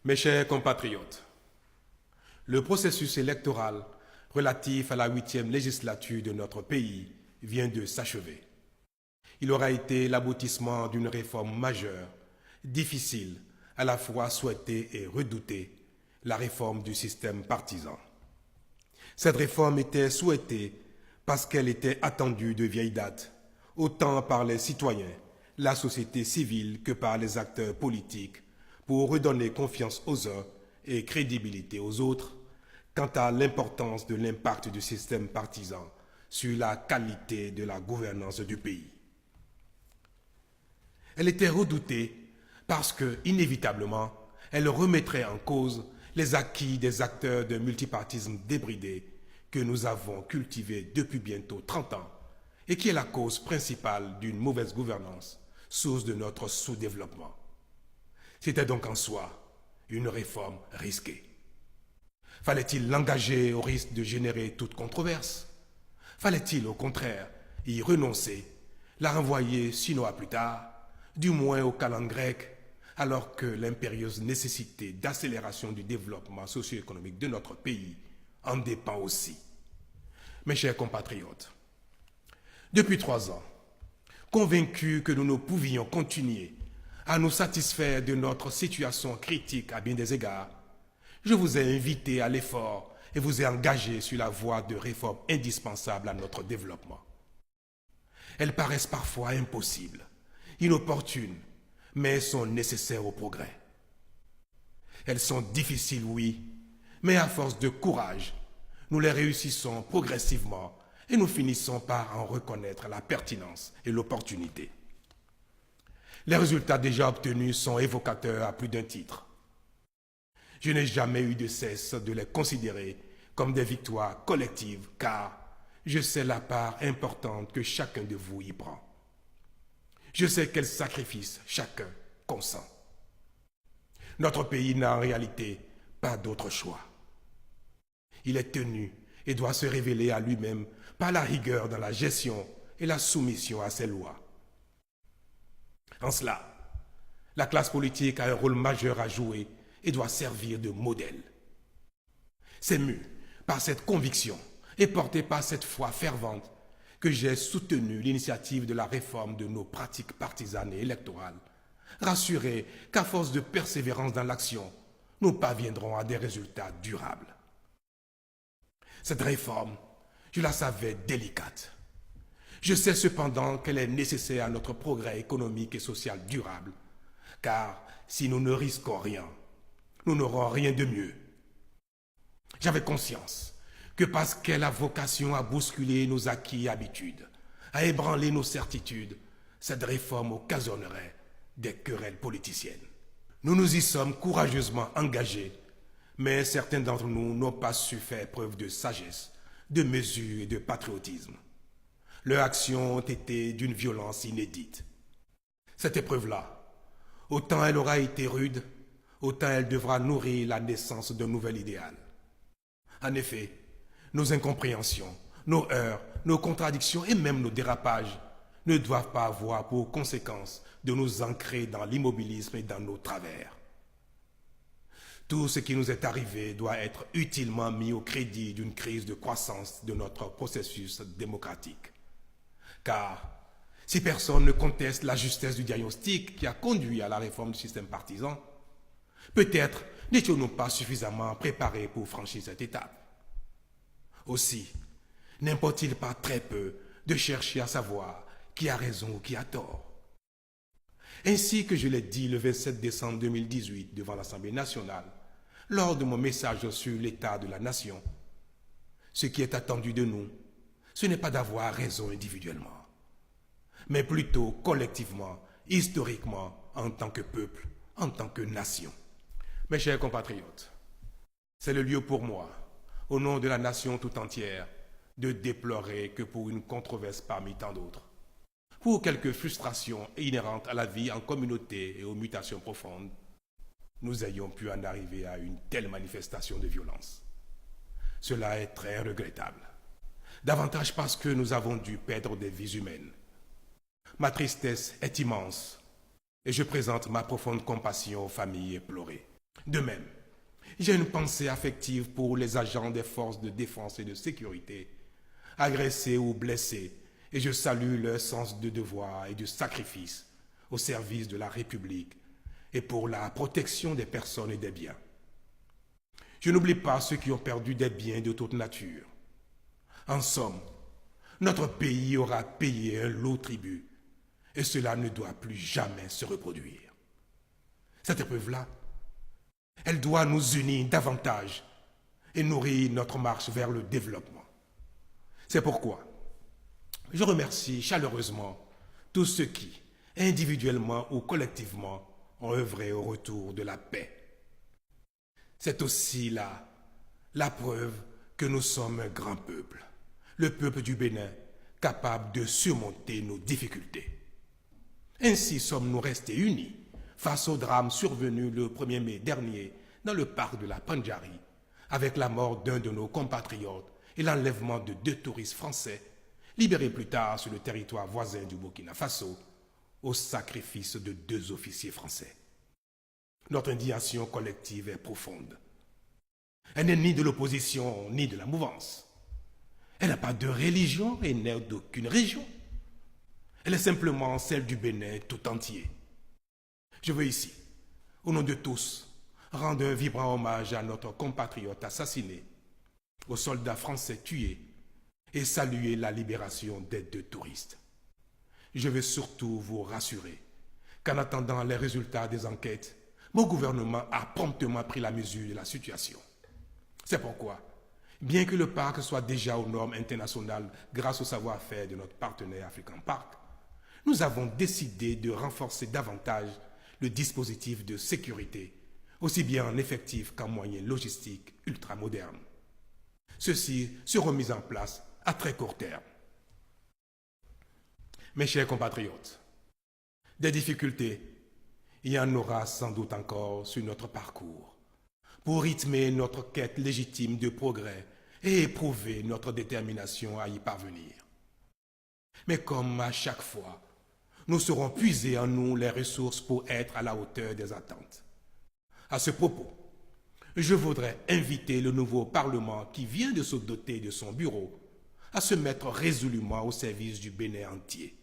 Mes chers compatriotes, le processus électoral relatif à la 8e législature de notre pays vient de s'achever. Il aura été l'aboutissement d'une réforme majeure, difficile, à la fois souhaitée et redoutée, la réforme du système partisan. Cette réforme était souhaitée parce qu'elle était attendue de vieille date, autant par les citoyens, la société civile que par les acteurs politiques, pour redonner confiance aux uns et crédibilité aux autres quant à l'importance de l'impact du système partisan sur la qualité de la gouvernance du pays. Elle était redoutée parce que, inévitablement, elle remettrait en cause les acquis des acteurs de multipartisme débridé que nous avons cultivés depuis bientôt 30 ans et qui est la cause principale d'une mauvaise gouvernance, source de notre sous-développement. C'était donc en soi une réforme risquée. Fallait-il l'engager au risque de générer toute controverse? Fallait-il au contraire y renoncer, la renvoyer sinon à plus tard, du moins au calendrier grec, alors que l'impérieuse nécessité d'accélération du développement socio-économique de notre pays en dépend aussi? Mes chers compatriotes, depuis 3 ans, convaincus que nous ne pouvions continuer à nous satisfaire de notre situation critique à bien des égards, je vous ai invité à l'effort et vous ai engagé sur la voie de réformes indispensables à notre développement. Elles paraissent parfois impossibles, inopportunes, mais sont nécessaires au progrès. Elles sont difficiles, oui, mais à force de courage, nous les réussissons progressivement et nous finissons par en reconnaître la pertinence et l'opportunité. Les résultats déjà obtenus sont évocateurs à plus d'un titre. Je n'ai jamais eu de cesse de les considérer comme des victoires collectives car je sais la part importante que chacun de vous y prend. Je sais quels sacrifices chacun consent. Notre pays n'a en réalité pas d'autre choix. Il est tenu et doit se révéler à lui-même par la rigueur dans la gestion et la soumission à ses lois. En cela, la classe politique a un rôle majeur à jouer et doit servir de modèle. C'est mu par cette conviction et porté par cette foi fervente que j'ai soutenu l'initiative de la réforme de nos pratiques partisanes et électorales, rassuré qu'à force de persévérance dans l'action, nous parviendrons à des résultats durables. Cette réforme, je la savais délicate. Je sais cependant qu'elle est nécessaire à notre progrès économique et social durable, car si nous ne risquons rien, nous n'aurons rien de mieux. J'avais conscience que parce qu'elle a vocation à bousculer nos acquis et habitudes, à ébranler nos certitudes, cette réforme occasionnerait des querelles politiciennes. Nous nous y sommes courageusement engagés, mais certains d'entre nous n'ont pas su faire preuve de sagesse, de mesure et de patriotisme. Leurs actions ont été d'une violence inédite. Cette épreuve-là, autant elle aura été rude, autant elle devra nourrir la naissance d'un nouvel idéal. En effet, nos incompréhensions, nos heurts, nos contradictions et même nos dérapages ne doivent pas avoir pour conséquence de nous ancrer dans l'immobilisme et dans nos travers. Tout ce qui nous est arrivé doit être utilement mis au crédit d'une crise de croissance de notre processus démocratique. Car si personne ne conteste la justesse du diagnostic qui a conduit à la réforme du système partisan, peut-être n'étions-nous pas suffisamment préparés pour franchir cette étape. Aussi, n'importe-t-il pas très peu de chercher à savoir qui a raison ou qui a tort. Ainsi que je l'ai dit le 27 décembre 2018 devant l'Assemblée nationale, lors de mon message sur l'état de la nation, ce qui est attendu de nous, ce n'est pas d'avoir raison individuellement, mais plutôt collectivement, historiquement, en tant que peuple, en tant que nation. Mes chers compatriotes, c'est le lieu pour moi, au nom de la nation tout entière, de déplorer que pour une controverse parmi tant d'autres, pour quelques frustrations inhérentes à la vie en communauté et aux mutations profondes, nous ayons pu en arriver à une telle manifestation de violence. Cela est très regrettable, davantage parce que nous avons dû perdre des vies humaines. Ma tristesse est immense et je présente ma profonde compassion aux familles éplorées. De même, j'ai une pensée affective pour les agents des forces de défense et de sécurité, agressés ou blessés, et je salue leur sens de devoir et du sacrifice au service de la République et pour la protection des personnes et des biens. Je n'oublie pas ceux qui ont perdu des biens de toute nature. En somme, notre pays aura payé un lourd tribut et cela ne doit plus jamais se reproduire. Cette épreuve-là, elle doit nous unir davantage et nourrir notre marche vers le développement. C'est pourquoi je remercie chaleureusement tous ceux qui, individuellement ou collectivement, ont œuvré au retour de la paix. C'est aussi là la preuve que nous sommes un grand peuple, le peuple du Bénin, capable de surmonter nos difficultés. Ainsi sommes-nous restés unis face au drame survenu le 1er mai dernier dans le parc de la Pandjari, avec la mort d'un de nos compatriotes et l'enlèvement de 2 touristes français, libérés plus tard sur le territoire voisin du Burkina Faso, au sacrifice de 2 officiers français. Notre indignation collective est profonde. Elle n'est ni de l'opposition ni de la mouvance. Elle n'a pas de religion et n'est d'aucune région. Elle est simplement celle du Bénin tout entier. Je veux ici, au nom de tous, rendre un vibrant hommage à notre compatriote assassiné, aux soldats français tués et saluer la libération des 2 touristes. Je veux surtout vous rassurer qu'en attendant les résultats des enquêtes, mon gouvernement a promptement pris la mesure de la situation. C'est pourquoi, bien que le parc soit déjà aux normes internationales grâce au savoir-faire de notre partenaire African Park, nous avons décidé de renforcer davantage le dispositif de sécurité, aussi bien en effectifs qu'en moyens logistiques ultramodernes. Ceux-ci seront mis en place à très court terme. Mes chers compatriotes, des difficultés, il y en aura sans doute encore sur notre parcours, pour rythmer notre quête légitime de progrès et éprouver notre détermination à y parvenir. Mais comme à chaque fois, nous saurons puiser en nous les ressources pour être à la hauteur des attentes. À ce propos, je voudrais inviter le nouveau Parlement qui vient de se doter de son bureau à se mettre résolument au service du Bénin entier.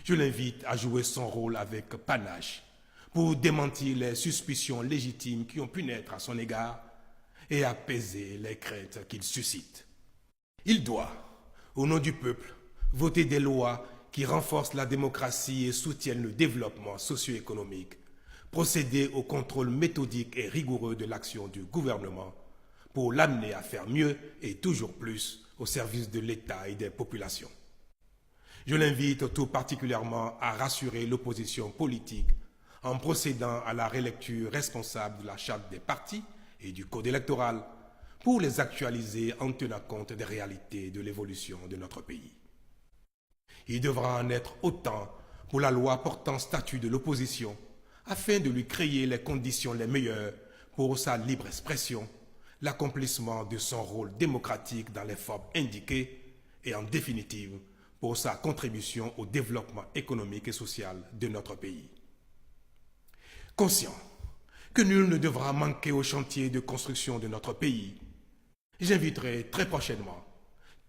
Je l'invite à jouer son rôle avec panache pour démentir les suspicions légitimes qui ont pu naître à son égard et apaiser les craintes qu'il suscite. Il doit, au nom du peuple, voter des lois qui renforcent la démocratie et soutiennent le développement socio-économique, procéder au contrôle méthodique et rigoureux de l'action du gouvernement pour l'amener à faire mieux et toujours plus au service de l'État et des populations. Je l'invite tout particulièrement à rassurer l'opposition politique en procédant à la relecture responsable de la charte des partis et du code électoral pour les actualiser en tenant compte des réalités de l'évolution de notre pays. Il devra en être autant pour la loi portant statut de l'opposition afin de lui créer les conditions les meilleures pour sa libre expression, l'accomplissement de son rôle démocratique dans les formes indiquées et en définitive pour sa contribution au développement économique et social de notre pays. Conscient que nul ne devra manquer au chantier de construction de notre pays, j'inviterai très prochainement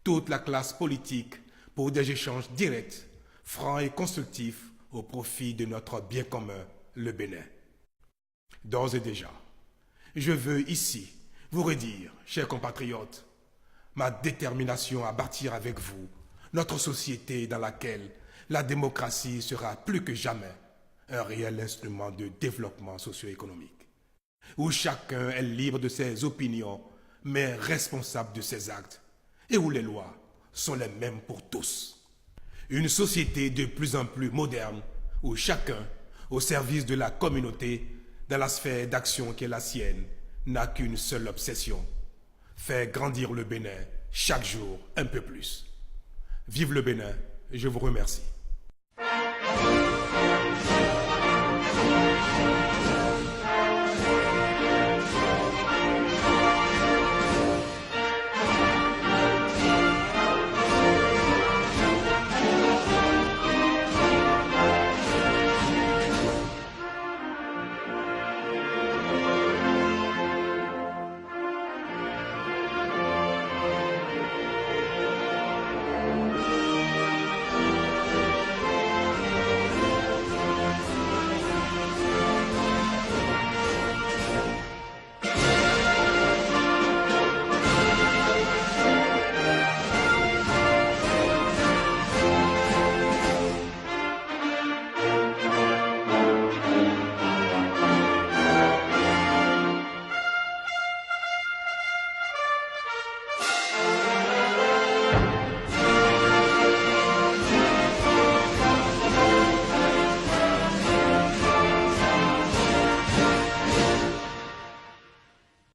toute la classe politique pour des échanges directs, francs et constructifs au profit de notre bien commun, le Bénin. D'ores et déjà, je veux ici vous redire, chers compatriotes, ma détermination à bâtir avec vous notre société dans laquelle la démocratie sera plus que jamais un réel instrument de développement socio-économique, où chacun est libre de ses opinions, mais responsable de ses actes, et où les lois sont les mêmes pour tous. Une société de plus en plus moderne, où chacun, au service de la communauté, dans la sphère d'action qui est la sienne, n'a qu'une seule obsession, faire grandir le Bénin chaque jour un peu plus. Vive le Bénin, je vous remercie.